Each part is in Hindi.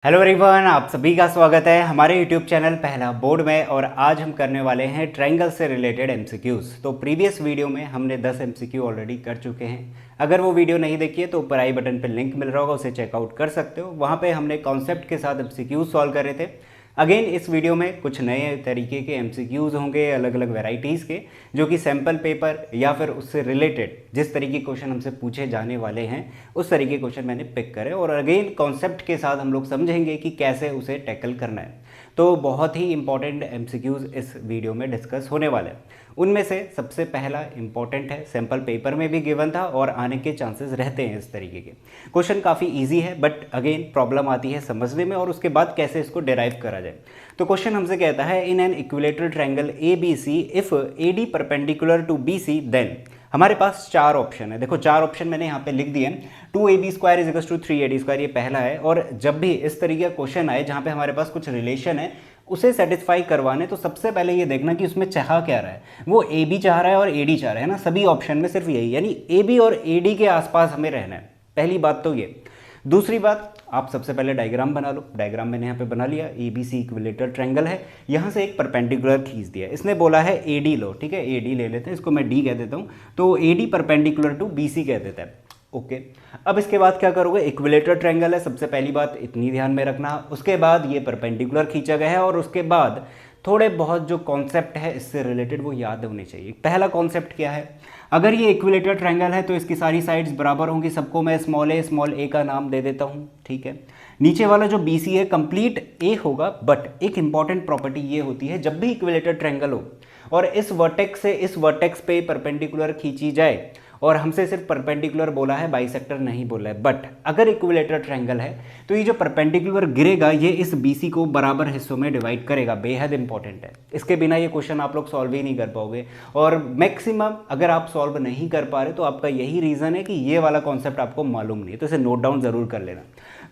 हेलो एवरीवन, आप सभी का स्वागत है हमारे यूट्यूब चैनल पहला बोर्ड में। और आज हम करने वाले हैं ट्रायंगल से रिलेटेड एमसीक्यूज़। तो प्रीवियस वीडियो में हमने 10 एमसीक्यू ऑलरेडी कर चुके हैं। अगर वो वीडियो नहीं देखी है तो ऊपर आई बटन पर लिंक मिल रहा होगा, उसे चेकआउट कर सकते हो। वहाँ पे हमने कॉन्सेप्ट के साथ एमसीक्यूज़ सॉल्व करे थे। अगेन इस वीडियो में कुछ नए तरीके के एमसीक्यूज़ होंगे, अलग अलग वेराइटीज़ के, जो कि सैम्पल पेपर या फिर उससे रिलेटेड जिस तरीके के क्वेश्चन हमसे पूछे जाने वाले हैं उस तरीके के क्वेश्चन मैंने पिक करे। और अगेन कॉन्सेप्ट के साथ हम लोग समझेंगे कि कैसे उसे टैकल करना है। तो बहुत ही इंपॉर्टेंट एमसीक्यूज़ इस वीडियो में डिस्कस होने वाले हैं। उनमें से सबसे पहला इंपॉर्टेंट है, सैम्पल पेपर में भी गिवन था और आने के चांसेस रहते हैं। इस तरीके के क्वेश्चन काफ़ी इजी है, बट अगेन प्रॉब्लम आती है समझने में और उसके बाद कैसे इसको डिराइव करा जाए। तो क्वेश्चन हमसे कहता है, in an equilateral triangle A B C if A D perpendicular to B C then. हमारे पास चार ऑप्शन है। देखो चार ऑप्शन मैंने यहाँ पे लिख दिए हैं। 2ab² इज टू 3ad², ये पहला है। और जब भी इस तरीके का क्वेश्चन आए जहाँ पे हमारे पास कुछ रिलेशन है उसे सेटिस्फाई करवाने, तो सबसे पहले ये देखना कि उसमें चाह क्या रहा है। वो ए बी चाह रहा है और ए डी चाह रहा है ना, सभी ऑप्शन में सिर्फ यही, यानी ए बी और ए डी के आसपास हमें रहना है। पहली बात तो ये। दूसरी बात, आप सबसे पहले डायग्राम बना लो। डायग्राम मैंने यहाँ पे बना लिया। A B C equilateral triangle है, यहाँ से एक परपेंडिकुलर खींच दिया। इसने बोला है ए डी लो, ठीक है, ए डी ले लेते हैं, इसको मैं डी कह देता हूँ। तो A D perpendicular to B C कह देता है। ओके अब इसके बाद क्या करोगे, इक्विलेटरल ट्रायंगल है, सबसे पहली बात इतनी ध्यान में रखना। उसके बाद ये परपेंडिकुलर खींचा गया है और उसके बाद थोड़े बहुत जो कॉन्सेप्ट है इससे रिलेटेड वो याद होने चाहिए। पहला कॉन्सेप्ट क्या है, अगर ये इक्विलेटरल ट्रायंगल है तो इसकी सारी साइड्स बराबर होंगी। सबको मैं स्मॉल ए का नाम दे देता हूँ, ठीक है। नीचे वाला जो बी सी है कंप्लीट ए होगा, बट एक इंपॉर्टेंट प्रॉपर्टी ये होती है, जब भी इक्विलेटरल ट्रायंगल हो और इस वर्टेक्स से इस वर्टेक्स पे परपेंडिकुलर खींची जाए, और हमसे सिर्फ परपेंडिकुलर बोला है, बाइसेक्टर नहीं बोला है, बट अगर इक्विलेटरल ट्रायंगल है तो ये जो परपेंडिकुलर गिरेगा ये इस बीसी को बराबर हिस्सों में डिवाइड करेगा। बेहद इंपॉर्टेंट है, इसके बिना ये क्वेश्चन आप लोग सॉल्व ही नहीं कर पाओगे। और मैक्सिमम अगर आप सॉल्व नहीं कर पा रहे तो आपका यही रीज़न है कि ये वाला कॉन्सेप्ट आपको मालूम नहीं है, तो इसे नोट डाउन जरूर कर लेना।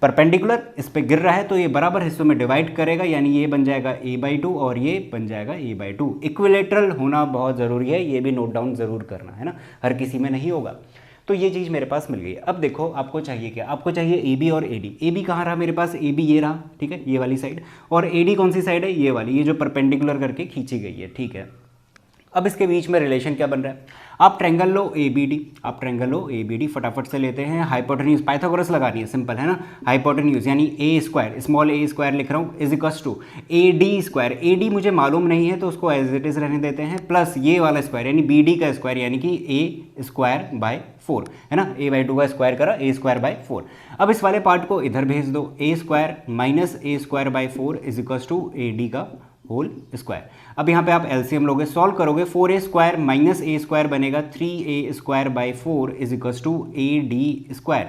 परपेंडिकुलर इस पे गिर रहा है तो ये बराबर हिस्सों में डिवाइड करेगा, यानी ये बन जाएगा a/2 और ये बन जाएगा a/2। इक्विलेटरल होना बहुत ज़रूरी है, ये भी नोट डाउन ज़रूर करना है ना, हर किसी में नहीं होगा। तो ये चीज़ मेरे पास मिल गई। अब देखो आपको चाहिए क्या, आपको चाहिए ए बी और ए डी। ए बी कहाँ रहा मेरे पास, ए बी ये रहा, ठीक है, ये वाली साइड। और ए डी कौन सी साइड है, ये वाली, ये जो परपेंडिकुलर करके खींची गई है, ठीक है। अब इसके बीच में रिलेशन क्या बन रहा है, आप ट्रायंगल लो ए बी डी, आप ट्रायंगल लो ए बी डी, फटाफट से लेते हैं। हाइपोटेन्यूज पाइथागोरस लगानी है, सिंपल है ना। हाइपोटेन्यूज यानी a², स्मॉल a² लिख रहा हूँ, is equals to AD²। AD मुझे मालूम नहीं है तो उसको एज इट इज रहने देते हैं, प्लस ये वाला स्क्वायर यानी BD का स्क्वायर यानी कि A²/4 है ना, a/2 का स्क्वायर करा, A²/4। अब इस वाले पार्ट को इधर भेज दो, A² minus A²/4 is equals to AD का होल स्क्वायर। अब यहाँ पे आप एलसीएम लोगे, सॉल्व करोगे, 4a² माइनस a² बनेगा 3a²/4 is equals to AD²।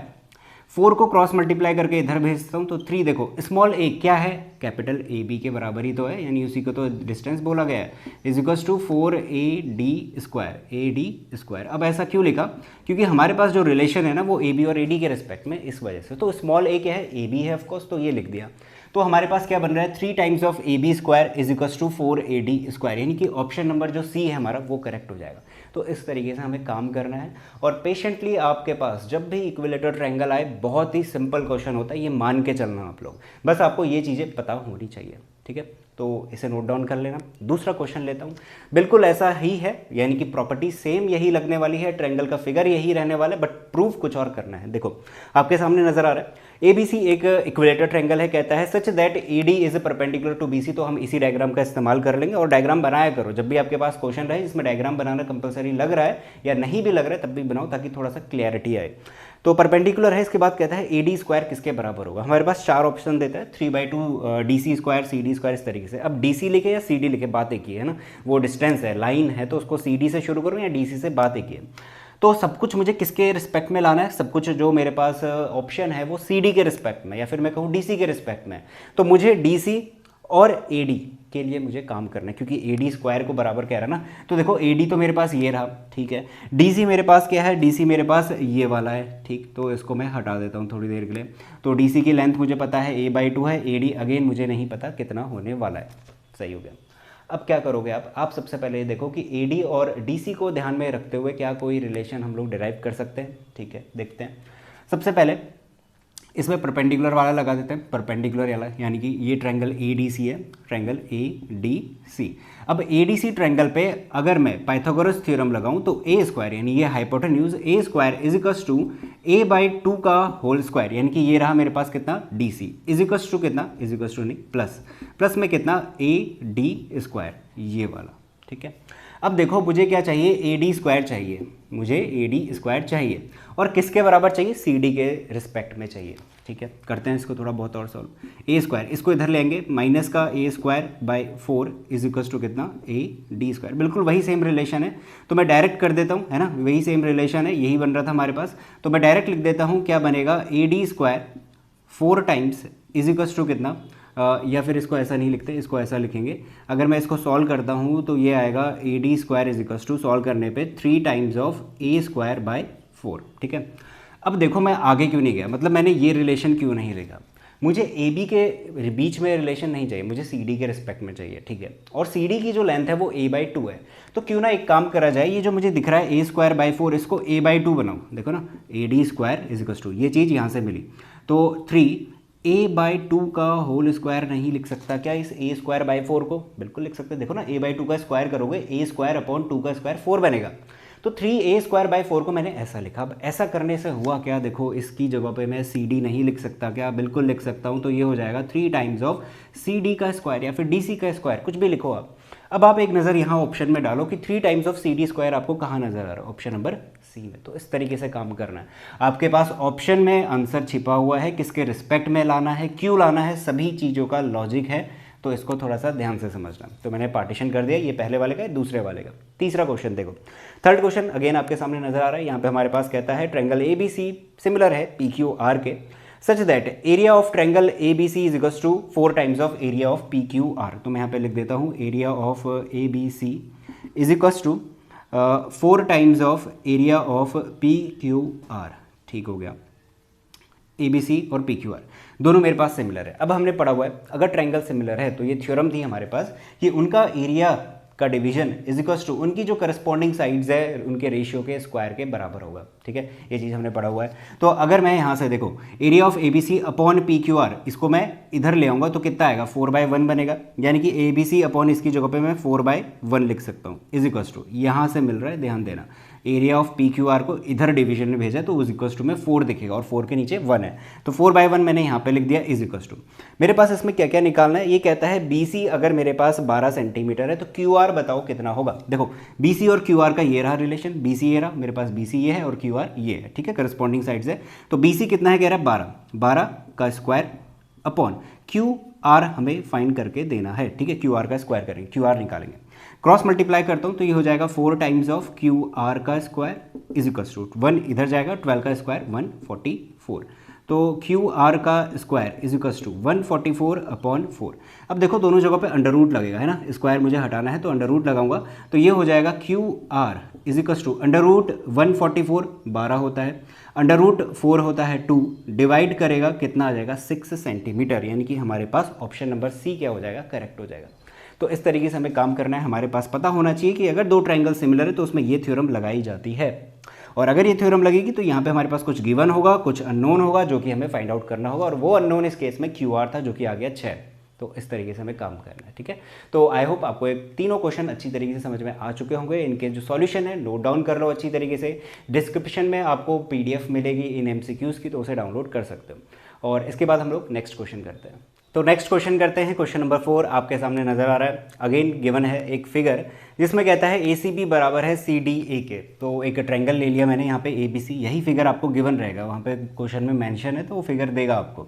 4 को क्रॉस मल्टीप्लाई करके इधर भेजता हूँ तो 3, देखो स्मॉल a क्या है, कैपिटल ए बी के बराबर ही तो है, यानी उसी को तो डिस्टेंस बोला गया है, इज इक्वल्स टू 4AD²। अब ऐसा क्यों लिखा, क्योंकि हमारे पास जो रिलेशन है ना वो ए बी और ए डी के रिस्पेक्ट में, इस वजह से। तो स्मॉल a क्या है, ए बी है ऑफकोर्स, तो ये लिख दिया। तो हमारे पास क्या बन रहा है, 3 times of AB² is equals to 4AD², यानी कि ऑप्शन नंबर जो सी है हमारा वो करेक्ट हो जाएगा। तो इस तरीके से हमें काम करना है। और पेशेंटली आपके पास जब भी इक्विलेटरल ट्रायंगल आए, बहुत ही सिंपल क्वेश्चन होता है, ये मान के चलना आप लोग, बस आपको ये चीज़ें पता होनी चाहिए, ठीक है। तो इसे नोट डाउन कर लेना। दूसरा क्वेश्चन लेता हूँ, बिल्कुल ऐसा ही है, यानी कि प्रॉपर्टी सेम यही लगने वाली है, ट्रायंगल का फिगर यही रहने वाला है, बट प्रूफ कुछ और करना है। देखो आपके सामने नजर आ रहा है, ए बी सी एक इक्विलेटरल ट्रायंगल है, कहता है such that A D is perpendicular to B C. तो हम इसी डायग्राम का इस्तेमाल कर लेंगे। और डायग्राम बनाया करो, जब भी आपके पास क्वेश्चन रहे जिसमें डायग्राम बनाना कंपलसरी लग रहा है या नहीं भी लग रहा है तब भी बनाओ, ताकि थोड़ा सा क्लियरिटी आए। तो परपेंडिकुलर है, इसके बाद कहता है AD² किसके बराबर होगा। हमारे पास 4 ऑप्शन देता है, 3/2 DC², CD², इस तरीके से। अब DC लिखे या CD लिखे बात एक ही है ना, वो डिस्टेंस है, लाइन है, तो उसको CD से शुरू करूँ या DC से, बात एक ही है। तो सब कुछ मुझे किसके रिस्पेक्ट में लाना है, सब कुछ जो मेरे पास ऑप्शन है वो CD के रिस्पेक्ट में, या फिर मैं कहूँ DC के रिस्पेक्ट में। तो मुझे DC और AD के लिए मुझे काम करना है, क्योंकि AD² को बराबर कह रहा है ना। तो देखो AD तो मेरे पास ये रहा, ठीक है। DC मेरे पास क्या है, DC मेरे पास ये वाला है, ठीक। तो इसको मैं हटा देता हूँ थोड़ी देर के लिए। तो DC की लेंथ मुझे पता है a/2 है, AD अगेन मुझे नहीं पता कितना होने वाला है। सही हो गया। अब क्या करोगे आप सबसे पहले देखो कि AD और DC को ध्यान में रखते हुए क्या कोई रिलेशन हम लोग डिराइव कर सकते हैं, ठीक है। देखते हैं। सबसे पहले इसमें परपेंडिकुलर वाला लगा देते हैं, परपेंडिकुलर वाला, यानी कि ये ट्रायंगल ए डी सी है, ट्रायंगल ए डी सी। अब ए डी सी ट्रायंगल पे अगर मैं पाइथागोरस थ्योरम लगाऊं तो ए स्क्वायर यानी ये hypotenuse A square is equals to A by 2 का होल स्क्वायर, यानी कि ये रहा मेरे पास कितना D C, is equals to कितना, इज इक्वल्स टू नहीं प्लस, प्लस में कितना ए डी स्क्वायर, ये वाला, ठीक है। अब देखो मुझे क्या चाहिए, ए डी स्क्वायर चाहिए, मुझे ए डी स्क्वायर चाहिए, और किसके बराबर चाहिए, सी डी के रिस्पेक्ट में चाहिए, ठीक है। करते हैं इसको थोड़ा बहुत और सॉल्व। ए स्क्वायर इसको इधर लेंगे, माइनस का A square by 4 is equals to कितना, ए डी स्क्वायर, बिल्कुल वही सेम रिलेशन है, तो मैं डायरेक्ट कर देता हूँ, है ना, वही सेम रिलेशन है, यही बन रहा था हमारे पास, तो मैं डायरेक्ट लिख देता हूँ, क्या बनेगा, A D square 4 times is equals to कितना, या फिर इसको ऐसा नहीं लिखते, इसको ऐसा लिखेंगे, अगर मैं इसको सॉल्व करता हूँ तो ये आएगा A D square is equals to, solve करने पे 3 times of A square by 4, ठीक है। अब देखो मैं आगे क्यों नहीं गया, मतलब मैंने ये रिलेशन क्यों नहीं लिखा, मुझे ए बी के बीच में रिलेशन नहीं चाहिए, मुझे सी डी के रिस्पेक्ट में चाहिए, ठीक है। और सी डी की जो लेंथ है वो ए बाई 2 है, तो क्यों ना एक काम करा जाए, ये जो मुझे दिख रहा है ए स्क्वायर बाई 4, इसको ए बाई 2 बनाओ, देखो ना, A D square is equals to, ये चीज़ यहाँ से मिली, तो 3 ए बाई 2 का होल स्क्वायर नहीं लिख सकता क्या इस ए स्क्वायर बाई 4 को, बिल्कुल लिख सकते, देखो ना, ए बाई 2 का स्क्वायर करोगे, ए स्क्वायर अपॉन 2 का स्क्वायर 4 बनेगा, तो 3 ए स्क्वायर बाई 4 को मैंने ऐसा लिखा। अब ऐसा करने से हुआ क्या, देखो इसकी जगह पे मैं सी डी नहीं लिख सकता क्या, बिल्कुल लिख सकता हूँ, तो ये हो जाएगा 3 टाइम्स ऑफ सी डी का स्क्वायर या फिर डी सी का स्क्वायर, कुछ भी लिखो आप। अब आप एक नज़र यहाँ ऑप्शन में डालो कि 3 times of C D square आपको कहाँ नज़र आ रहा है, ऑप्शन नंबर सी में। तो इस तरीके से काम करना है, आपके पास ऑप्शन में आंसर छिपा हुआ है, किसके रिस्पेक्ट में लाना है, क्यों लाना है, सभी चीज़ों का लॉजिक है, तो इसको थोड़ा सा ध्यान से समझना। तो मैंने पार्टीशन कर दिया, ये पहले वाले का, दूसरे वाले का। तीसरा क्वेश्चन देखो, थर्ड क्वेश्चन अगेन आपके सामने नजर आ रहा है, यहाँ पे हमारे पास कहता है triangle A B C similar है पी क्यू आर के, such that area of triangle A B C is equals to 4 times of area of P Q R. तो मैं यहाँ पे लिख देता हूँ area of A B C is equals to 4 times of area of P Q R, ठीक हो गया। ए बी सी और पी क्यू आर दोनों मेरे पास सिमिलर है। अब हमने पढ़ा हुआ है अगर ट्रायंगल सिमिलर है तो ये थ्योरम थी हमारे पास कि उनका एरिया का डिवीजन इज इक्वल्स टू उनकी जो करस्पॉन्डिंग साइड्स है उनके रेशियो के स्क्वायर के बराबर होगा, ठीक है, ये चीज़ हमने पढ़ा हुआ है। तो अगर मैं यहाँ से देखो area of A B C upon P Q R, इसको मैं इधर ले आऊँगा तो कितना आएगा 4/1 बनेगा, यानी कि ए बी सी अपॉन इसकी जगह पे मैं 4/1 लिख सकता हूँ इज इक्वल्स टू, यहाँ से मिल रहा है, ध्यान देना, area of P Q are को इधर डिवीजन में भेजा तो इज इक्वल्स टू में 4 दिखेगा और 4 के नीचे 1 है, तो 4/1 मैंने यहाँ पे लिख दिया इज इक्वल्स टू। मेरे पास इसमें क्या क्या निकालना है, ये कहता है बी सी अगर मेरे पास 12 सेंटीमीटर है तो क्यू आर बताओ कितना होगा। देखो बी सी और क्यू आर का ये रहा रिलेशन, बी सी ये रहा, मेरे पास बी सी ये है और क्यू आर ये है, ठीक है, करस्पॉन्डिंग साइड्स है। तो बी सी कितना है कह रहा है 12 का स्क्वायर अपॉन क्यू आर हमें फाइंड करके देना है, ठीक है, क्यू आर का स्क्वायर करेंगे, क्यू आर निकालेंगे, क्रॉस मल्टीप्लाई करता हूँ तो ये हो जाएगा 4 टाइम्स ऑफ क्यू आर का स्क्वायर इज इक्वल्स टू 1 इधर जाएगा, 12 का स्क्वायर 144, तो क्यू आर का square is equals to 144 upon 4। अब देखो दोनों जगह पे अंडर रूट लगेगा, है ना, स्क्वायर मुझे हटाना है तो अंडर रूट लगाऊंगा, तो ये हो जाएगा Q R is equals to under root 144 12 होता है, अंडर रूट 4 होता है 2, डिवाइड करेगा कितना आ जाएगा 6 सेंटीमीटर, यानी कि हमारे पास ऑप्शन नंबर सी क्या हो जाएगा, करेक्ट हो जाएगा। तो इस तरीके से हमें काम करना है, हमारे पास पता होना चाहिए कि अगर दो ट्रायंगल सिमिलर है तो उसमें ये थ्योरम लगाई जाती है, और अगर ये थ्योरम लगेगी तो यहाँ पे हमारे पास कुछ गिवन होगा, कुछ अननोन होगा जो कि हमें फाइंड आउट करना होगा, और वो अननोन इस केस में क्यू आर था जो कि आ गया 6। तो इस तरीके से हमें काम करना है, ठीक है। तो आई होप आपको एक तीनों क्वेश्चन अच्छी तरीके से समझ में आ चुके होंगे, इनके जो सॉल्यूशन है नोट डाउन कर लो अच्छी तरीके से, डिस्क्रिप्शन में आपको पीडीएफ मिलेगी इन एमसीक्यूज़ की, तो उसे डाउनलोड कर सकते हो। और इसके बाद हम लोग नेक्स्ट क्वेश्चन करते हैं। तो नेक्स्ट क्वेश्चन करते हैं, क्वेश्चन नंबर 4 आपके सामने नजर आ रहा है, अगेन गिवन है एक फिगर जिसमें कहता है ए सी बी बराबर है सी डी ए के। तो एक ट्रायंगल ले लिया मैंने यहाँ पे ए बी सी, यही फिगर आपको गिवन रहेगा, वहाँ पे क्वेश्चन में मेंशन है तो वो फिगर देगा आपको।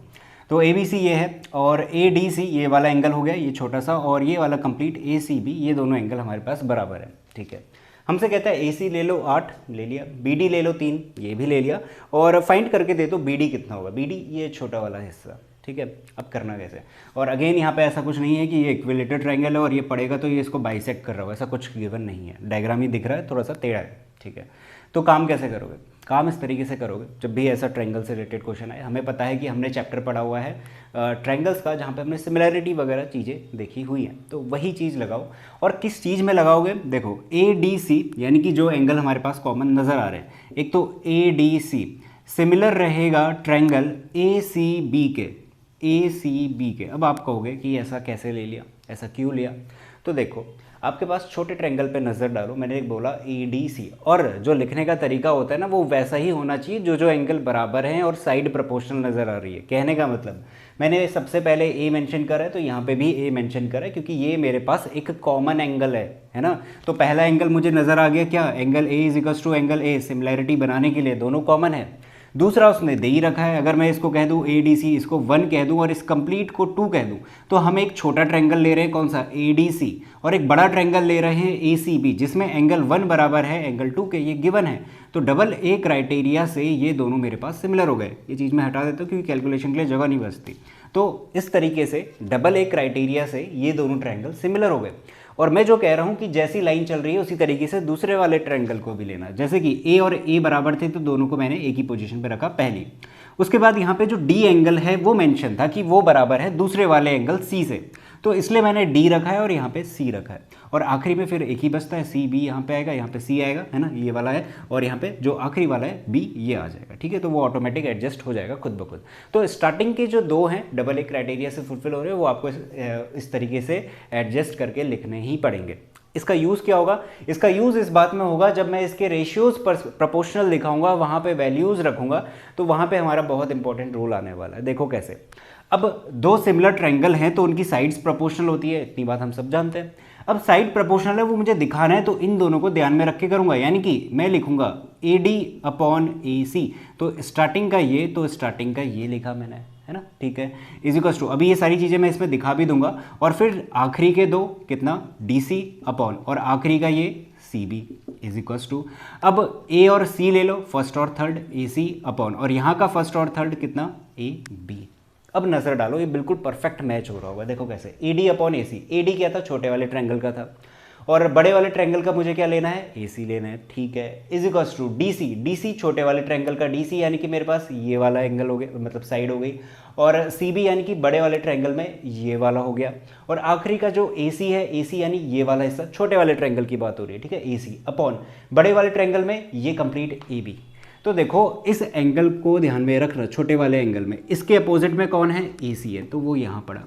तो ए बी सी ये है और ए डी सी ये वाला एंगल हो गया ये छोटा सा, और ये वाला कंप्लीट ए सी बी, ये दोनों एंगल हमारे पास बराबर है, ठीक है। हमसे कहता है ए सी ले लो 8 ले लिया, बी डी ले लो 3 ये भी ले लिया, और फाइंड करके दे दो बी डी कितना होगा, बी डी ये छोटा वाला हिस्सा, ठीक है। अब करना कैसे, और अगेन यहाँ पे ऐसा कुछ नहीं है कि ये इक्विलेटरल ट्रायंगल है और ये पड़ेगा तो ये इसको बाइसेक्ट कर रहा हो, ऐसा कुछ गिवन नहीं है, डायग्राम ही दिख रहा है थोड़ा सा टेढ़ा है, ठीक है। तो काम कैसे करोगे, काम इस तरीके से करोगे, जब भी ऐसा ट्रायंगल से रिलेटेड क्वेश्चन आए, हमें पता है कि हमने चैप्टर पढ़ा हुआ है ट्रायंगल्स का जहाँ पे हमने सिमिलैरिटी वगैरह चीज़ें देखी हुई हैं, तो वही चीज़ लगाओ। और किस चीज़ में लगाओगे, देखो ए डी सी यानी कि जो एंगल हमारे पास कॉमन नज़र आ रहे हैं, एक तो ए डी सी सिमिलर रहेगा ट्रायंगल ए सी बी के, ए सी बी के। अब आप कहोगे कि ऐसा कैसे ले लिया, ऐसा क्यों लिया? तो देखो, आपके पास छोटे ट्रायंगल पे नज़र डालो, मैंने एक बोला ए डी सी, और जो लिखने का तरीका होता है ना वो वैसा ही होना चाहिए, जो एंगल बराबर हैं और साइड प्रोपोर्शनल नज़र आ रही है। कहने का मतलब, मैंने सबसे पहले ए मेंशन करा है तो यहाँ पे भी ए मेंशन करा है, क्योंकि ये मेरे पास एक कॉमन एंगल है ना। तो पहला एंगल मुझे नज़र आ गया क्या, angle A is equals to angle A, similarity बनाने के लिए दोनों कॉमन है। दूसरा उसने दे ही रखा है, अगर मैं इसको कह दूं ए डी सी, इसको 1 कह दूं और इस कंप्लीट को 2 कह दूं, तो हम एक छोटा ट्रायंगल ले रहे हैं, कौन सा, ए डी सी, और एक बड़ा ट्रायंगल ले रहे हैं ए सी बी, जिसमें एंगल 1 बराबर है एंगल 2 के, ये गिवन है। तो डबल ए क्राइटेरिया से ये दोनों मेरे पास सिमिलर हो गए। ये चीज़ मैं हटा देता हूँ क्योंकि कैलकुलेशन के लिए जगह नहीं बचती। तो इस तरीके से डबल ए क्राइटेरिया से ये दोनों ट्रायंगल सिमिलर हो गए। और मैं जो कह रहा हूँ कि जैसी लाइन चल रही है उसी तरीके से दूसरे वाले ट्रायंगल को भी लेना। जैसे कि ए और ए बराबर थे तो दोनों को मैंने एक ही पोजीशन पे रखा पहली। उसके बाद यहाँ पे जो डी एंगल है वो मेंशन था कि वो बराबर है दूसरे वाले एंगल सी से, तो इसलिए मैंने डी रखा है और यहाँ पे सी रखा है। और आखिरी में फिर एक ही बचता है, सी बी यहाँ पे आएगा, यहाँ पे सी आएगा, है ना, ये वाला है, और यहाँ पे जो आखिरी वाला है बी, ये आ जाएगा। ठीक है, तो वो ऑटोमेटिक एडजस्ट हो जाएगा खुद ब खुद। तो स्टार्टिंग के जो दो हैं डबल ए क्राइटेरिया से फुलफिल हो रहे हैं, वो आपको इस तरीके से एडजस्ट करके लिखने ही पड़ेंगे। इसका यूज़ क्या होगा? इसका यूज़ इस बात में होगा जब मैं इसके रेशियोज़ पर प्रोपोर्शनल दिखाऊंगा, वहाँ पे वैल्यूज़ रखूंगा, तो वहाँ पे हमारा बहुत इंपॉर्टेंट रोल आने वाला है। देखो कैसे, अब दो सिमिलर ट्रायंगल हैं तो उनकी साइड्स प्रोपोर्शनल होती है, इतनी बात हम सब जानते हैं। अब साइड प्रोपोर्शनल है, वो मुझे दिखाना है, तो इन दोनों को ध्यान में रख के करूंगा, यानी कि मैं लिखूंगा ए डी अपॉन ए सी, तो स्टार्टिंग का ये, तो स्टार्टिंग का ये लिखा मैंने, है ना, ठीक है, इज इक्वल्स टू, अभी ये सारी चीज़ें मैं इसमें दिखा भी दूंगा, और फिर आखिरी के दो कितना, डी सी अपॉन, और आखिरी का ये C B is equals to, अब ए और सी ले लो, फर्स्ट और थर्ड, ए सी अपॉन, और यहाँ का फर्स्ट और थर्ड कितना, ए बी। अब नजर डालो, ये बिल्कुल परफेक्ट मैच हो रहा होगा। देखो कैसे, A D upon A C, A D क्या था, छोटे वाले ट्रायंगल का था, और बड़े वाले ट्रायंगल का मुझे क्या लेना है, ए सी लेना है, ठीक है, is equals to D C, D C छोटे वाले ट्रायंगल का डी सी, यानी कि मेरे पास ये वाला एंगल हो गया, मतलब साइड हो गई, और सी बी यानी कि बड़े वाले ट्रायंगल में ये वाला हो गया, और आखिरी का जो ए सी है, ए सी यानी ये वाला हिस्सा, छोटे वाले ट्रायंगल की बात हो रही है, ठीक है, ए सी अपॉन बड़े वाले ट्रायंगल में ये कंप्लीट ए बी। तो देखो इस एंगल को ध्यान में रखना, छोटे वाले एंगल में इसके अपोजिट में कौन है, ए सी है, तो वो यहाँ पड़ा।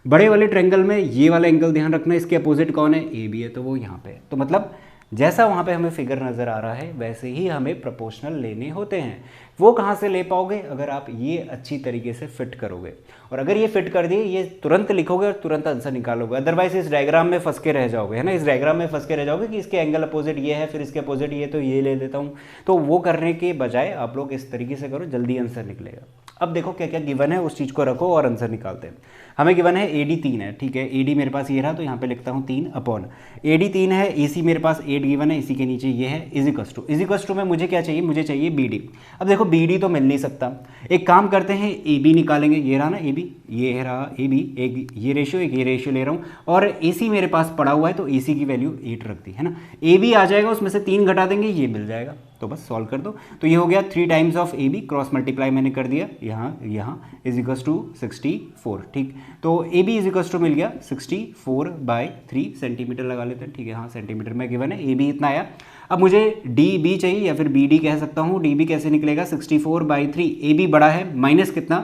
बड़े वाले ट्रायंगल में ये वाला एंगल ध्यान रखना, इसके अपोजिट कौन है, ए बी है, तो वो यहाँ पे है। तो मतलब जैसा वहाँ पे हमें फिगर नज़र आ रहा है वैसे ही हमें प्रोपोर्शनल लेने होते हैं। वो कहाँ से ले पाओगे, अगर आप ये अच्छी तरीके से फिट करोगे, और अगर ये फिट कर दिए, ये तुरंत लिखोगे और तुरंत आंसर निकालोगे। अदरवाइज इस डायग्राम में फंस के रह जाओगे, है ना, इस डायग्राम में फंस के रह जाओगे कि इसके एंगल अपोजिट ये है, फिर इसके अपोजिट ये, तो ये ले लेता हूँ। तो वो करने के बजाय आप लोग इस तरीके से करो, जल्दी आंसर निकलेगा। अब देखो क्या क्या गिवन है, उस चीज़ को रखो और आंसर निकालते हैं। हमें गिवन है ए डी 3 है, ठीक है, ए डी मेरे पास ये रहा, तो यहाँ पे लिखता हूँ 3 अपॉन, ए डी 3 है, ए सी मेरे पास 8 गिवन है, इसी के नीचे ये है, इज इक्वल्स टू में मुझे क्या चाहिए, मुझे चाहिए बी डी। अब देखो बी डी तो मिल नहीं सकता, एक काम करते हैं, ए बी निकालेंगे, ये रहा ना ए बी, ये रहा ए बी, एक ये रेशियो, एक ये रेशियो ले रहा हूँ, और ए सी मेरे पास पड़ा हुआ है, तो ए सी की वैल्यू 8 रख दी, है ना, ए बी आ जाएगा, उसमें से 3 घटा देंगे, ये मिल जाएगा, तो बस सॉल्व कर दो। तो ये हो गया 3 times of A B, cross multiply मैंने कर दिया, यहाँ इज इक्वल्स टू 64, ठीक, तो A B is equals to मिल गया 64/3 सेंटीमीटर लगा लेते हैं, ठीक है, हाँ सेंटीमीटर में गिवन है, ए बी इतना आया। अब मुझे डी बी चाहिए, या फिर बी डी कह सकता हूँ, डी बी कैसे निकलेगा, 64/3, ए बी बड़ा है, माइनस कितना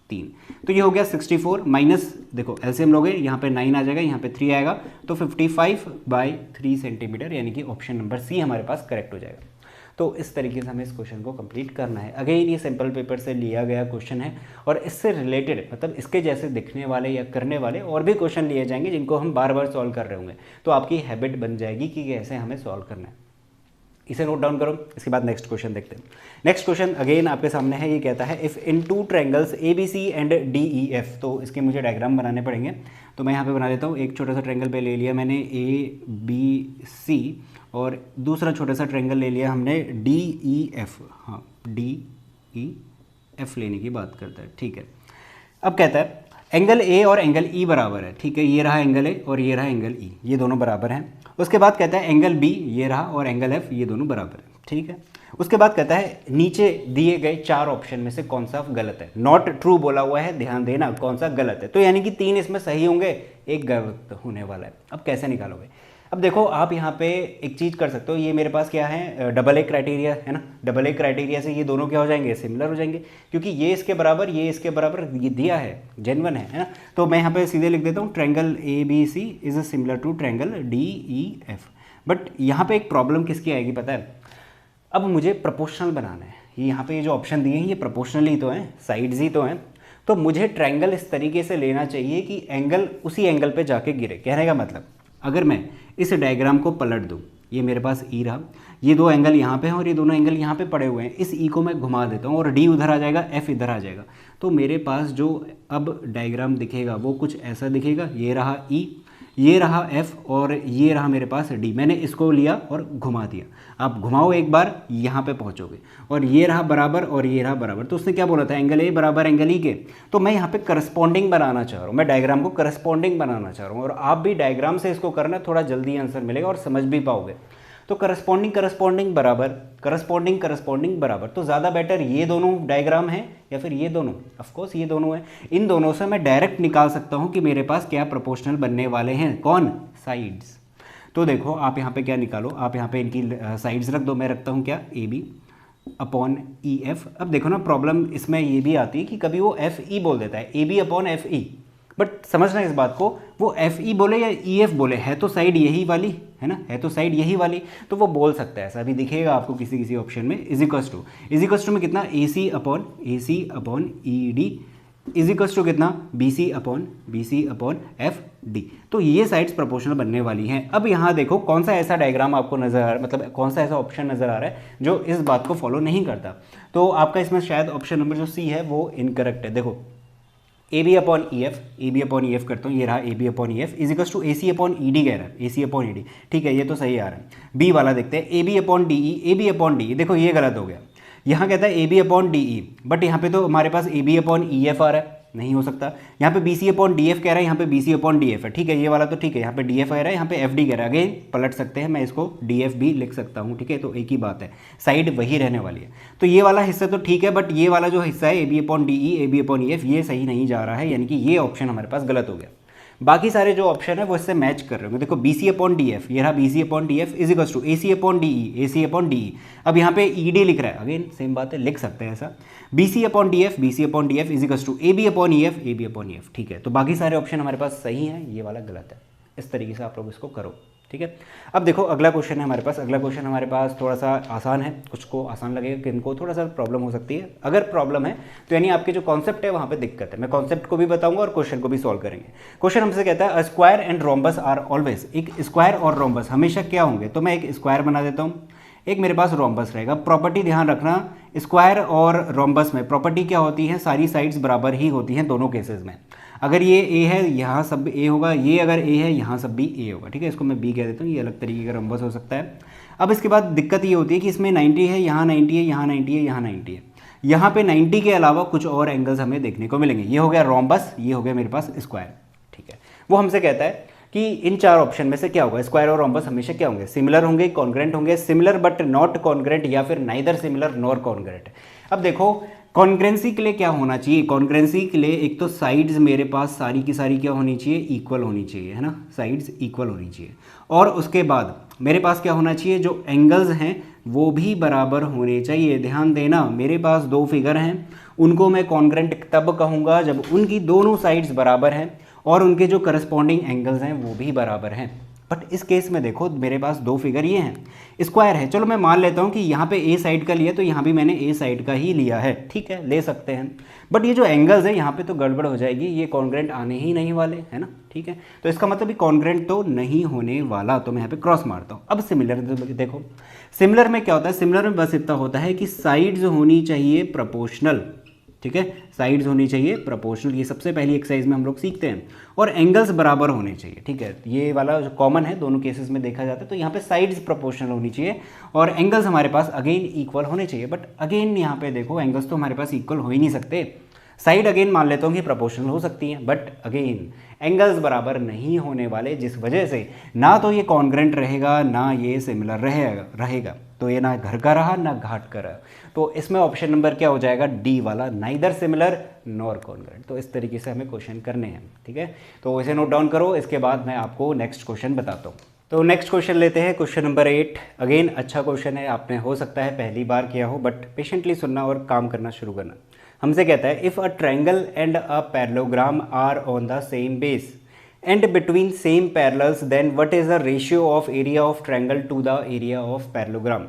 3, तो ये हो गया 64 माइनस, देखो एलसीएम लोगे, यहाँ पे 9 आ जाएगा, यहाँ पे 3 आएगा, तो 55/3 सेंटीमीटर, यानी कि ऑप्शन नंबर सी हमारे पास करेक्ट हो जाएगा। तो इस तरीके से हमें इस क्वेश्चन को कंप्लीट करना है। अगेन ये सिंपल पेपर से लिया गया क्वेश्चन है, और इससे रिलेटेड मतलब इसके जैसे दिखने वाले या करने वाले और भी क्वेश्चन लिए जाएंगे जिनको हम बार बार सॉल्व कर रहे होंगे, तो आपकी हैबिट बन जाएगी कि कैसे हमें सॉल्व करना है। इसे नोट डाउन करो, इसके बाद नेक्स्ट क्वेश्चन देखते हैं। नेक्स्ट क्वेश्चन अगेन आपके सामने है, ये कहता है if in 2 triangles A B C and D E F, तो इसके मुझे डायग्राम बनाने पड़ेंगे, तो मैं यहाँ पे बना देता हूँ। एक छोटा सा ट्रायंगल पे ले लिया मैंने ए बी सी, और दूसरा छोटा सा ट्रायंगल ले लिया हमने डी ई एफ, हाँ डी ई एफ लेने की बात करता है, ठीक है। अब कहता है एंगल ए और एंगल ई बराबर है, ठीक है, ये रहा एंगल ए और ये रहा एंगल ई, ये दोनों बराबर हैं। उसके बाद कहता है एंगल बी ये रहा और एंगल एफ, ये दोनों बराबर है, ठीक है। उसके बाद कहता है नीचे दिए गए 4 ऑप्शन में से कौन सा गलत है, नॉट ट्रू बोला हुआ है, ध्यान देना कौन सा गलत है, तो यानी कि 3 इसमें सही होंगे, एक गलत होने वाला है। अब कैसे निकालोगे, अब देखो आप यहाँ पे एक चीज़ कर सकते हो, ये मेरे पास क्या है, डबल ए क्राइटेरिया है ना, डबल ए क्राइटेरिया से ये दोनों क्या हो जाएंगे, सिमिलर हो जाएंगे, क्योंकि ये इसके बराबर ये इसके बराबर ये दिया है, जेन्युइन है ना। तो मैं यहाँ पे सीधे लिख देता हूँ triangle A B C is similar to triangle D E F. But यहाँ पे एक प्रॉब्लम किसकी आएगी पता है, अब मुझे प्रोपोर्शनल बनाना है, ये यहाँ पे ये जो ऑप्शन दिए हैं ये प्रोपोर्शनल ही तो हैं, साइड्स ही तो हैं, तो मुझे ट्रायंगल इस तरीके से लेना चाहिए कि एंगल उसी एंगल पे जाके गिरे। कहने का मतलब अगर मैं इस डायग्राम को पलट दूँ, ये मेरे पास ई रहा, ये दो एंगल यहाँ पे हैं और ये दोनों एंगल यहाँ पे पड़े हुए हैं, इस ई को मैं घुमा देता हूँ और डी उधर आ जाएगा, एफ इधर आ जाएगा, तो मेरे पास जो अब डायग्राम दिखेगा वो कुछ ऐसा दिखेगा, ये रहा ई, ये रहा एफ और ये रहा मेरे पास डी। मैंने इसको लिया और घुमा दिया, आप घुमाओ एक बार यहाँ पे पहुँचोगे, और ये रहा बराबर और ये रहा बराबर। तो उसने क्या बोला था, एंगल ए बराबर एंगल ई के, तो मैं यहाँ पे करस्पॉन्डिंग बनाना चाह रहा हूँ, मैं डायग्राम को करस्पॉन्डिंग बनाना चाह रहा हूँ, और आप भी डायग्राम से इसको करना, थोड़ा जल्दी आंसर मिलेगा और समझ भी पाओगे। तो करस्पॉन्डिंग करस्पॉन्डिंग बराबर, करस्पॉन्डिंग करस्पॉन्डिंग बराबर, तो ज़्यादा बेटर ये दोनों डायग्राम है या फिर ये दोनों, ऑफ कोर्स ये दोनों हैं। इन दोनों से मैं डायरेक्ट निकाल सकता हूँ कि मेरे पास क्या प्रोपोर्शनल बनने वाले हैं, कौन, साइड्स। तो देखो आप यहाँ पे क्या निकालो, आप यहाँ पे इनकी साइड्स रख दो, मैं रखता हूँ क्या, A B upon E F. अब देखो ना प्रॉब्लम इसमें ये भी आती है कि कभी वो एफ ई बोल देता है, A B upon F E, but समझना इस बात को, वो एफ ई बोले या ई एफ बोले, है तो साइड यही वाली है ना, है तो साइड यही वाली, तो वो बोल सकता है ऐसा, अभी दिखेगा आपको किसी किसी ऑप्शन में। इजिकल्स टू में कितना, A C upon E D equals to कितना, B C upon F D. तो ये साइड्स प्रोपोर्शनल बनने वाली हैं। अब यहाँ देखो कौन सा ऐसा डायग्राम आपको नजर आ रहा है, मतलब कौन सा ऐसा ऑप्शन नजर आ रहा है जो इस बात को फॉलो नहीं करता। तो आपका इसमें शायद ऑप्शन नंबर जो सी है वो इनकरेक्ट है। देखो A B upon E F करता हूँ, ये रहा A B upon E F is equals to A C upon E D कह रहा है, ए सी अपॉन ई डी, ठीक है ये तो सही आ रहा है। बी वाला देखते हैं, A B upon D E, देखो ये गलत हो गया, यहाँ कहता है A B upon D E, but यहाँ पे तो हमारे पास A B upon E F आ रहा है, नहीं हो सकता। यहाँ पे B C upon D F कह रहा है, यहाँ पे B C upon D F है, ठीक है ये वाला तो ठीक है, यहाँ पे डी एफ आ रहा है, यहाँ पे एफ डी कह रहा है, अगेन पलट सकते हैं, मैं इसको डी एफ भी लिख सकता हूँ, ठीक है तो एक ही बात है, साइड वही रहने वाली है। तो ये वाला हिस्सा तो ठीक है, बट ये वाला जो हिस्सा है A B upon D E, A B upon E F, ये सही नहीं जा रहा है, यानी कि ये ऑप्शन हमारे पास गलत हो गया। बाकी सारे जो ऑप्शन है वो इससे मैच कर रहे होंगे। देखो B C upon D F, ये रहा B C upon D F is equals to A C upon D E, A C upon D E. अब यहाँ पे ई डी लिख रहा है, अगेन सेम बात है, लिख सकते हैं ऐसा, B C upon D F is equals to A B upon E F, ठीक है। तो बाकी सारे ऑप्शन हमारे पास सही हैं, ये वाला गलत है। इस तरीके से आप लोग इसको करो, ठीक है। अब देखो अगला क्वेश्चन है हमारे पास, अगला क्वेश्चन हमारे पास थोड़ा सा आसान है, कुछ को आसान लगेगा, किनको थोड़ा सा प्रॉब्लम हो सकती है। अगर प्रॉब्लम है तो यानी आपके जो कॉन्सेप्ट है वहाँ पे दिक्कत है। मैं कॉन्सेप्ट को भी बताऊंगा और क्वेश्चन को भी सॉल्व करेंगे। क्वेश्चन हमसे कहता है a square and rhombus are always, एक स्क्वायर और रोम्बस हमेशा क्या होंगे, तो मैं एक स्क्वायर बना देता हूँ, एक मेरे पास रोम्बस रहेगा। प्रॉपर्टी ध्यान रखना, स्क्वायर और रोम्बस में प्रॉपर्टी क्या होती है, सारी साइड्स बराबर ही होती हैं दोनों केसेस में। अगर ये ए है यहाँ सब ए होगा, ये अगर ए है यहाँ सब भी ए होगा, ठीक है। इसको मैं बी कह देता हूँ, ये अलग तरीके का रोम्बस हो सकता है। अब इसके बाद दिक्कत ये होती है कि इसमें 90 है, यहाँ 90 है, यहाँ 90 है, यहाँ 90 है, यहाँ पे 90 के अलावा कुछ और एंगल्स हमें देखने को मिलेंगे। ये हो गया रोम्बस, ये हो गया मेरे पास स्क्वायर, ठीक है। वो हमसे कहता है कि इन चार ऑप्शन में से क्या होगा, स्क्वायर और रोम्बस हमेशा क्या होंगे, सिमिलर होंगे, कॉन्ग्रेंट होंगे, सिमिलर बट नॉट कॉन्ग्रेंट, या फिर नाइदर सिमिलर नॉर कॉन्ग्रेंट। अब देखो कॉन्ग्रेंसी के लिए क्या होना चाहिए, कॉन्ग्रेंसी के लिए एक तो साइड्स मेरे पास सारी की सारी क्या होनी चाहिए, इक्वल होनी चाहिए, है ना, साइड्स इक्वल होनी चाहिए। और उसके बाद मेरे पास क्या होना चाहिए, जो एंगल्स हैं वो भी बराबर होने चाहिए। ध्यान देना, मेरे पास दो फिगर हैं, उनको मैं कॉन्ग्रेंट तब कहूँगा जब उनकी दोनों साइड्स बराबर हैं और उनके जो करस्पॉन्डिंग एंगल्स हैं वो भी बराबर हैं। बट इस केस में देखो मेरे पास दो फिगर ये हैं, स्क्वायर है, चलो मैं मान लेता हूँ कि यहाँ पे ए साइड का लिया तो यहाँ भी मैंने ए साइड का ही लिया है, ठीक है, ले सकते हैं। बट ये जो एंगल्स है यहाँ पे तो गड़बड़ हो जाएगी, ये कॉन्ग्रेंट आने ही नहीं वाले, है ना, ठीक है। तो इसका मतलब कॉन्ग्रेंट तो नहीं होने वाला, तो मैं यहाँ पे क्रॉस मारता हूँ। अब सिमिलर देखो, सिमिलर में क्या होता है, सिमिलर में बस इतना होता है कि साइड्स होनी चाहिए प्रोपोर्शनल, ठीक है, साइड्स होनी चाहिए प्रोपोर्शनल, ये सबसे पहली एक्सरसाइज में हम लोग सीखते हैं। और एंगल्स बराबर होने चाहिए, ठीक है, ये वाला जो कॉमन है दोनों केसेस में देखा जाता है। तो यहाँ पे साइड्स प्रोपोर्शनल होनी चाहिए और एंगल्स हमारे पास अगेन इक्वल होने चाहिए। बट अगेन यहाँ पे देखो एंगल्स तो हमारे पास इक्वल हो ही नहीं सकते, साइड अगेन मान लेता हूँ कि प्रोपोर्शनल हो सकती हैं, बट अगेन एंगल्स बराबर नहीं होने वाले, जिस वजह से ना तो ये कॉन्ग्रेंट रहेगा ना ये सिमिलर रहेगा। तो ये ना घर का रहा ना घाट का रहा। तो इसमें ऑप्शन नंबर क्या हो जाएगा, डी वाला, नाइदर सिमिलर नॉर कॉन्ग्रेंट। तो इस तरीके से हमें क्वेश्चन करने हैं, ठीक है। तो इसे नोट डाउन करो, इसके बाद मैं आपको नेक्स्ट क्वेश्चन बताता हूँ। तो नेक्स्ट क्वेश्चन लेते हैं, क्वेश्चन नंबर 8। अगेन अच्छा क्वेश्चन है, आपने हो सकता है पहली बार किया हो, बट पेशेंटली सुनना और काम करना शुरू करना। हमसे कहता है if a triangle and a parallelogram are on the same base and between same parallels then what is the ratio of area of triangle to the area of parallelogram.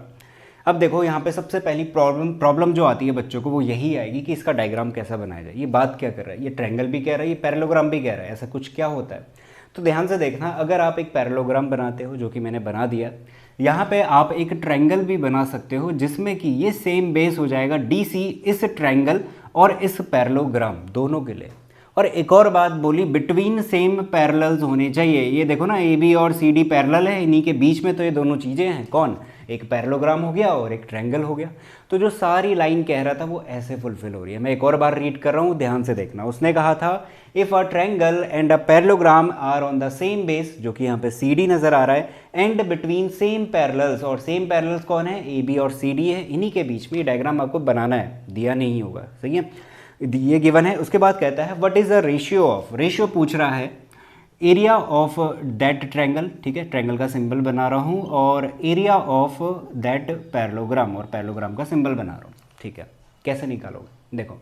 अब देखो यहाँ पे सबसे पहली प्रॉब्लम जो आती है बच्चों को वो यही आएगी कि इसका डायग्राम कैसा बनाया जाए। ये बात क्या कर रहा है, ये ट्रायंगल भी कह रहा है, ये पैरेललोग्राम भी कह रहा है, ऐसा कुछ क्या होता है। तो ध्यान से देखना, अगर आप एक पैरेललोग्राम बनाते हो, जो कि मैंने बना दिया, यहाँ पे आप एक ट्रायंगल भी बना सकते हो जिसमें कि ये सेम बेस हो जाएगा DC इस ट्रायंगल और इस पैरेललोग्राम दोनों के लिए। और एक और बात बोली, बिटवीन सेम पैरेलल्स होने चाहिए। ये देखो ना, AB और CD पैरेलल है, इन्हीं के बीच में तो ये दोनों चीज़ें हैं, कौन, एक पैरेललोग्राम हो गया और एक ट्रायंगल हो गया। तो जो सारी लाइन कह रहा था वो ऐसे फुलफिल हो रही है। मैं एक और बार रीड कर रहा हूँ, ध्यान से देखना। उसने कहा था if a triangle and a parallelogram are on the same base, जो कि यहाँ पे CD नज़र आ रहा है, एंड बिटवीन सेम पैरेलल्स, और सेम पैरेलल्स कौन है, AB और CD है, इन्हीं के बीच में ये डायग्राम आपको बनाना है, दिया नहीं होगा, सही है, ये गिवन है। उसके बाद कहता है what is the ratio of, ratio पूछ रहा है एरिया ऑफ दैट ट्रायंगल, ठीक है, ट्रायंगल का सिंबल बना रहा हूँ, और एरिया ऑफ दैट पैरेललोग्राम, और पैरेललोग्राम का सिंबल बना रहा हूँ, ठीक है। कैसे निकालोगे, देखो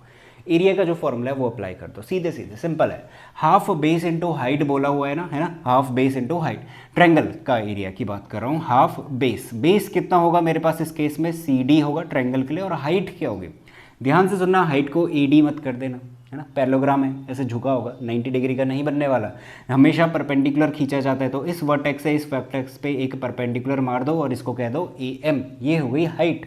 एरिया का जो फॉर्मूला है वो अप्लाई कर दो, सीधे सीधे सिंपल है। हाफ बेस इंटू हाइट बोला हुआ है ना, half base into height. Triangle का एरिया की बात कर रहा हूँ, हाफ बेस, बेस कितना होगा मेरे पास इस केस में, CD होगा ट्रायंगल के लिए, और हाइट क्या होगी, ध्यान से सुनना, हाइट को AD मत कर देना, है ना, पैरेललोग्राम है, ऐसे झुका होगा, 90 डिग्री का नहीं बनने वाला, हमेशा परपेंडिकुलर खींचा जाता है। तो इस वर्टेक्स से इस वर्टेक्स पे एक परपेंडिकुलर मार दो और इसको कह दो AM, ये हो गई हाइट।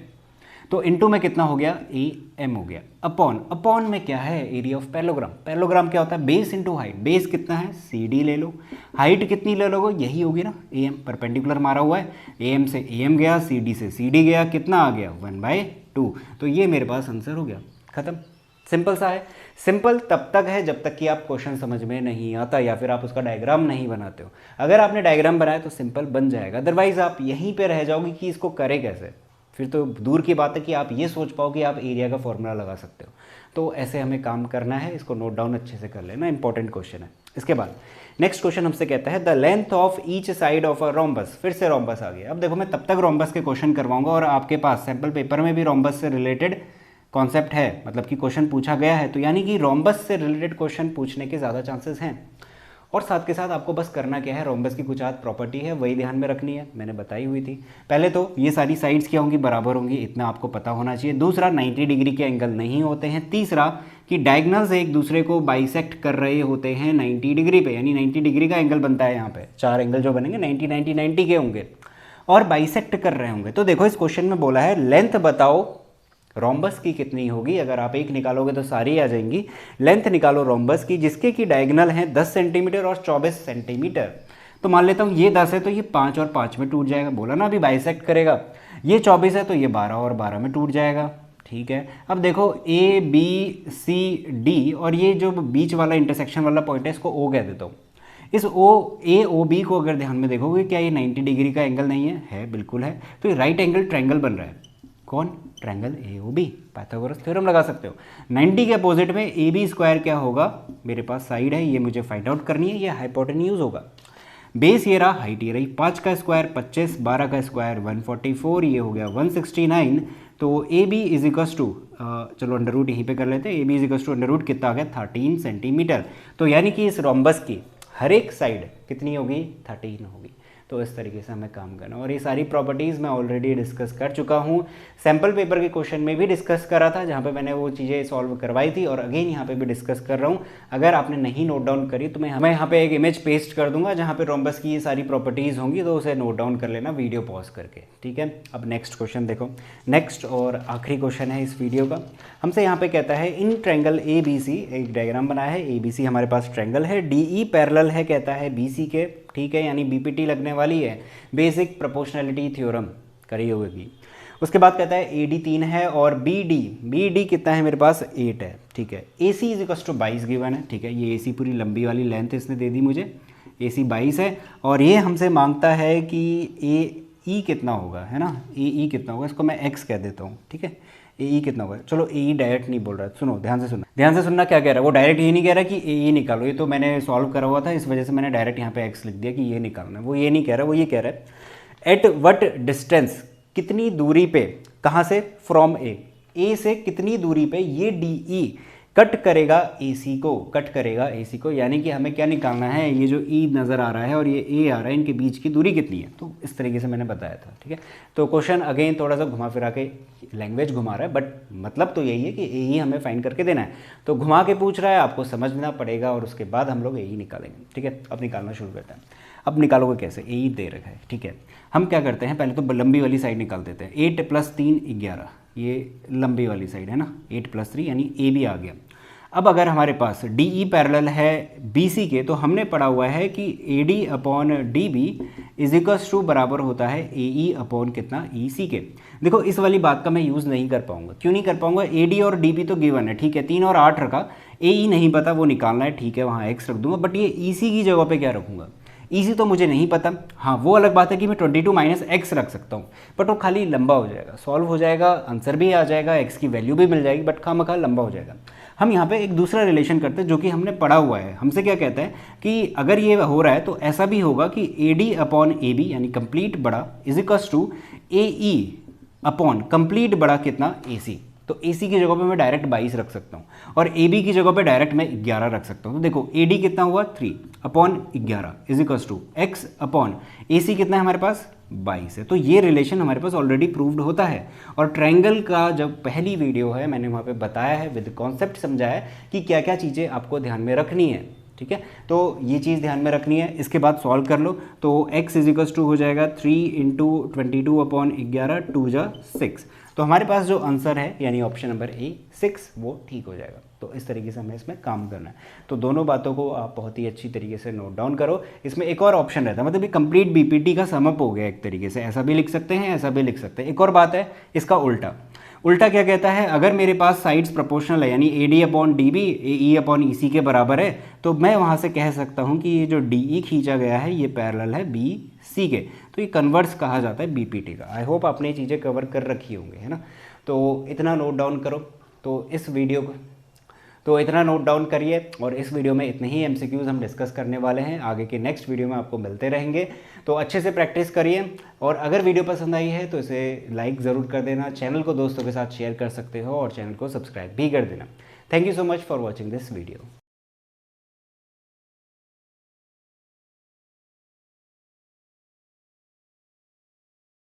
तो इनटू में कितना हो गया, AM हो गया, अपॉन में क्या है, एरिया ऑफ पैरेललोग्राम। पैरेललोग्राम क्या होता है, बेस इंटू हाइट, बेस कितना है CD ले लो, हाइट कितनी ले लोगे, यही होगी ना AM, परपेंडिकुलर मारा हुआ है, AM से AM गया, CD से CD गया, कितना आ गया 1/2। तो ये मेरे पास आंसर हो गया, खत्म। सिंपल सा है। सिंपल तब तक है जब तक कि आप क्वेश्चन समझ में नहीं आता या फिर आप उसका डायग्राम नहीं बनाते हो। अगर आपने डायग्राम बनाया तो सिंपल बन जाएगा, अदरवाइज आप यहीं पे रह जाओगे कि इसको करें कैसे, फिर तो दूर की बात है कि आप ये सोच पाओ कि आप एरिया का फॉर्मूला लगा सकते हो। तो ऐसे हमें काम करना है, इसको नोट डाउन अच्छे से कर लेना, इंपॉर्टेंट क्वेश्चन है। इसके बाद नेक्स्ट क्वेश्चन हमसे कहता है the length of each side of a rhombus, फिर से रोम्बस आ गया। अब देखो मैं तब तक रोम्बस के क्वेश्चन करवाऊंगा और आपके पास सैम्पल पेपर में भी रोम्बस से रिलेटेड कॉन्सेप्ट है, मतलब कि क्वेश्चन पूछा गया है, तो यानी कि रोम्बस से रिलेटेड क्वेश्चन पूछने के ज़्यादा चांसेस हैं। और साथ के साथ आपको बस करना क्या है, रोम्बस की कुछ आध प्रॉपर्टी है वही ध्यान में रखनी है, मैंने बताई हुई थी। पहले तो ये सारी साइड्स क्या होंगी, बराबर होंगी, इतना आपको पता होना चाहिए। दूसरा 90 डिग्री के एंगल नहीं होते हैं। तीसरा कि डायगनल्स एक दूसरे को बाइसेक्ट कर रहे होते हैं 90 डिग्री पे, यानी 90 डिग्री का एंगल बनता है यहाँ पे, चार एंगल जो बनेंगे 90 90 90 के होंगे और बाइसेक्ट कर रहे होंगे। तो देखो इस क्वेश्चन में बोला है लेंथ बताओ रोम्बस की कितनी होगी, अगर आप एक निकालोगे तो सारी आ जाएंगी। लेंथ निकालो रोम्बस की जिसके की डायगोनल है 10 सेंटीमीटर और 24 सेंटीमीटर। तो मान लेता हूँ ये 10 है तो ये 5 और 5 में टूट जाएगा, बोला ना अभी बाइसेक्ट करेगा। ये 24 है तो ये 12 और 12 में टूट जाएगा, ठीक है। अब देखो ABCD और ये जो बीच वाला इंटरसेक्शन वाला पॉइंट है इसको O कह देता हूँ। इस AOB को अगर ध्यान में देखोगे क्या ये 90 डिग्री का एंगल नहीं है बिल्कुल है। तो ये राइट एंगल ट्रायंगल बन रहा है, कौन, ट्रायंगल AOB। पाइथागोरस थ्योरम लगा सकते हो। 90 के अपोजिट में AB स्क्वायर क्या होगा, मेरे पास साइड है ये मुझे फाइंड आउट करनी है, ये हाइपोटेन्यूज होगा। बेस ये रहा, हाइट ये रही, 5 का स्क्वायर 25, 12 का स्क्वायर 144, ये हो गया 169। तो AB इज इक्वस टू, चलो अंडर रूट यहीं पे कर लेते हैं, AB is equals to under root कितना आ गया 13 सेंटीमीटर। तो यानी कि इस रोम्बस की हर एक साइड कितनी होगी 13 होगी। तो इस तरीके से हमें काम करना, और ये सारी प्रॉपर्टीज़ मैं ऑलरेडी डिस्कस कर चुका हूँ। सैम्पल पेपर के क्वेश्चन में भी डिस्कस करा था जहाँ पे मैंने वो चीज़ें सॉल्व करवाई थी, और अगेन यहाँ पे भी डिस्कस कर रहा हूँ। अगर आपने नहीं नोट डाउन करी तो मैं यहाँ पे एक इमेज पेस्ट कर दूंगा जहाँ पे रोम्बस की ये सारी प्रॉपर्टीज़ होंगी, तो उसे नोट डाउन कर लेना वीडियो पॉज करके, ठीक है। अब नेक्स्ट क्वेश्चन देखो, नेक्स्ट और आखिरी क्वेश्चन है इस वीडियो का। हमसे यहाँ पे कहता है इन ट्रायंगल ABC, एक डायग्राम बनाया है, ABC हमारे पास ट्रायंगल है, DE पैरेलल है कहता है BC के, ठीक है, यानी BPT लगने वाली है, बेसिक प्रोपोर्शनैलिटी थ्योरम करी होगी। उसके बाद कहता है AD 3 है और BD कितना है मेरे पास 8 है, ठीक है। AC is equal to 22 given है, ठीक है, ये AC पूरी लंबी वाली लेंथ इसने दे दी मुझे, AC 22 है, और ये हमसे मांगता है कि AE कितना होगा, है ना, AE कितना होगा, इसको मैं X कह देता हूँ, ठीक है, ए कितना हुआ है, चलो ए डायरेक्ट नहीं बोल रहा है, सुनो ध्यान से सुनना, ध्यान से सुनना क्या कह रहा है। वो डायरेक्ट ये नहीं कह रहा कि ए निकालो, ये तो मैंने सॉल्व करा हुआ था, इस वजह से मैंने डायरेक्ट यहाँ पे एक्स लिख दिया कि ये निकालना है। वो ये नहीं कह रहा, वो ये कह रहा है एट वट डिस्टेंस, कितनी दूरी पे, कहाँ से, फ्रॉम ए से कितनी दूरी पे ये डी ई कट करेगा ए सी को, कट करेगा ए सी को, यानी कि हमें क्या निकालना है, ये जो ई नज़र आ रहा है और ये ए आ रहा है, इनके बीच की दूरी कितनी है। तो इस तरीके से मैंने बताया था, ठीक है। तो क्वेश्चन अगेन थोड़ा सा घुमा फिरा के लैंग्वेज घुमा रहा है, बट मतलब तो यही है कि ए ही हमें फाइंड करके देना है। तो घुमा के पूछ रहा है, आपको समझना पड़ेगा और उसके बाद हम लोग ए ही निकालेंगे, ठीक है। अब निकालना शुरू करते हैं। अब निकालोगे कैसे, ए ही दे रखा है, ठीक है। हम क्या करते हैं, पहले तो लंबी वाली साइड निकाल देते हैं। 8 + 3 11, ये लंबी वाली साइड है ना, 8 + 3 यानी ए भी आ गया। अब अगर हमारे पास डी ई पैरेलल है बी सी के, तो हमने पढ़ा हुआ है कि A D upon D B is equals to बराबर होता है ए ई अपॉन कितना, ई सी के। देखो इस वाली बात का मैं यूज़ नहीं कर पाऊंगा, क्यों नहीं कर पाऊंगा, ए डी और डी बी तो गिवन है, ठीक है, 3 और 8 रखा, ए ई नहीं पता, वो निकालना है, ठीक है, वहाँ एक्स रख दूंगा, बट ये ई सी की जगह पे क्या रखूंगा, ईजी तो मुझे नहीं पता। हाँ वो अलग बात है कि मैं 22 - x रख सकता हूँ, बट वो खाली लंबा हो जाएगा, सॉल्व हो जाएगा, आंसर भी आ जाएगा, x की वैल्यू भी मिल जाएगी, बट खामखा लंबा हो जाएगा। हम यहाँ पे एक दूसरा रिलेशन करते हैं जो कि हमने पढ़ा हुआ है। हमसे क्या कहता है कि अगर ये हो रहा है तो ऐसा भी होगा कि A D upon A B यानी कंप्लीट बड़ा is equals to A E upon complete बड़ा कितना, ए सी। तो ए सी की जगह पे मैं डायरेक्ट 22 रख सकता हूँ और ए बी की जगह पे डायरेक्ट मैं 11 रख सकता हूँ। तो देखो ए डी कितना हुआ 3 upon 11 is equals to x upon A C कितना है हमारे पास 22 है। तो ये रिलेशन हमारे पास ऑलरेडी प्रूव्ड होता है। और ट्रायंगल का जब पहली वीडियो है मैंने वहाँ पे बताया है, विद कॉन्सेप्ट समझाया है कि क्या क्या चीज़ें आपको ध्यान में रखनी है, ठीक है। तो ये चीज़ ध्यान में रखनी है। इसके बाद सॉल्व कर लो तो x इज इक्वल्स टू हो जाएगा 3 × 22 अपॉन 11 2 जा 6। तो हमारे पास जो आंसर है यानी ऑप्शन नंबर ए 6 वो ठीक हो जाएगा। तो इस तरीके से हमें इसमें काम करना है। तो दोनों बातों को आप बहुत ही अच्छी तरीके से नोट डाउन करो। इसमें एक और ऑप्शन रहता है, मतलब ये कंप्लीट बीपीटी का समअप हो गया एक तरीके से, ऐसा भी लिख सकते हैं, ऐसा भी लिख सकते हैं। एक और बात है इसका उल्टा। उल्टा क्या कहता है, अगर मेरे पास साइड्स प्रोपोर्शनल है यानी A D upon D B A E upon E C के बराबर है, तो मैं वहाँ से कह सकता हूँ कि ये जो डी ई खींचा गया है ये पैरेलल है बी सी के। तो ये कन्वर्स कहा जाता है बीपीटी का। आई होप आपने ये चीज़ें कवर कर रखी होंगी, है ना। तो इतना नोट डाउन करो। तो इस वीडियो को इतना नोट डाउन करिए। और इस वीडियो में इतने ही एमसीक्यूज़ हम डिस्कस करने वाले हैं। आगे के नेक्स्ट वीडियो में आपको मिलते रहेंगे। तो अच्छे से प्रैक्टिस करिए। और अगर वीडियो पसंद आई है तो इसे लाइक ज़रूर कर देना, चैनल को दोस्तों के साथ शेयर कर सकते हो और चैनल को सब्सक्राइब भी कर देना। Thank you so much for watching this video.